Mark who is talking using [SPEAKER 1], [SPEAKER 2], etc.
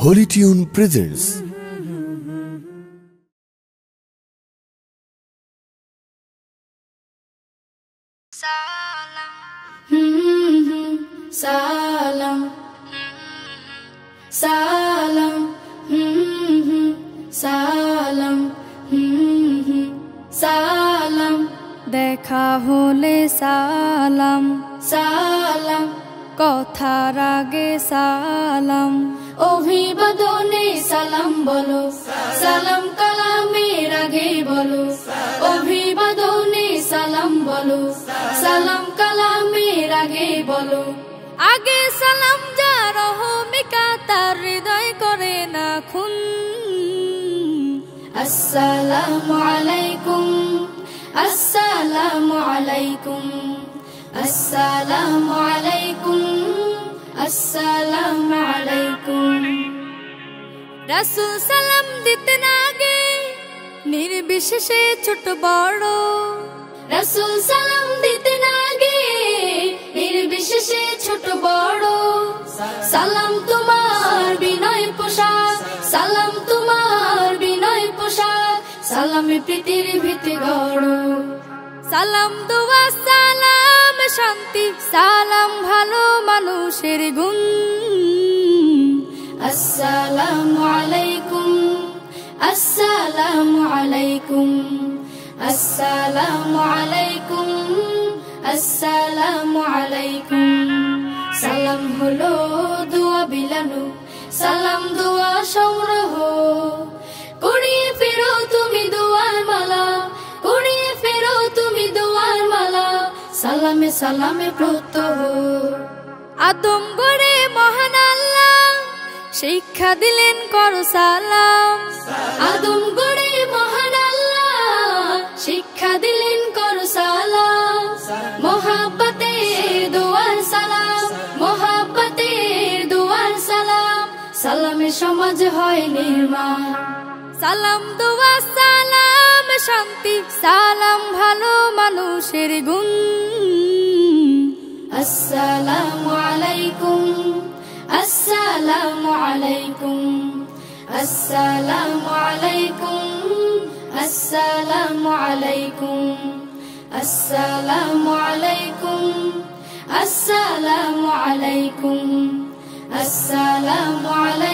[SPEAKER 1] Holy Tune presents
[SPEAKER 2] Salam, salam, salam, salam, দেখা হলে সালাম সালাম, কথার আগে সালাম, অভিবাদনে সালাম বলো, সালাম কালামের আগে বলো, অভিবাদনে সালাম বলো, সালাম কালামের আগে বলো। আগে সালাম যার রহমিকা তার হৃদয় করে না খুন। আসসালামু আলাইকুম, আসসালামু আলাইকুম, আসসালামু আলাইকুম, আসসালামু আলাইকুম। রাসূল সালাম দিতেন আগে নির্বিশেষে ছোট বড়, রাসূল সালাম দিতেন আগে নির্বিশেষে ছোট বড়। সালাম তোমার বিনয় পোশাক, সালাম তোমার বিনয় পোশাক, সালামে প্রীতির ভিতে গড়। সালাম দোয়া সালাম শান্তি, সালাম ভালো মানুষের গুণ। আসসালামু আলাইকুম, আসসালামু আলাইকুম, আসসালামু আলাইকুম, আসসালামু আলাইকুম। সালাম হলো দোয়া বিলানো, সালাম দোয়া সংগ্রহ, কুড়িয়ে ফেরো তুমি দোয়ার মালা, কুড়িয়ে ফেরো তুমি দোয়ার মালা, সালামে সালামে প্রত্যহ। আদম গড়ে মহান আল্লাহ শিক্ষা দিলেন করো সালাম, আদম গড়ে মহান আল্লাহ শিক্ষা দিলেন করো সালাম। মোহাব্বতের দোয়ার সালাম, মোহাব্বতের দোয়ার সালাম, সালামে সমাজ হয় নির্মাণ। সালাম দোয়া সালাম শান্তি, সালাম ভালো মানুষের গুণ। আসসালামু আলাইকুম, আসসালামু আলাইকুম, আসসালামু আলাইকুম, আসসালামু আলাইকুম, আসসালামু আলাইকুম, আসসালামু আলাইকুম, আসসালামু আলাইকুম।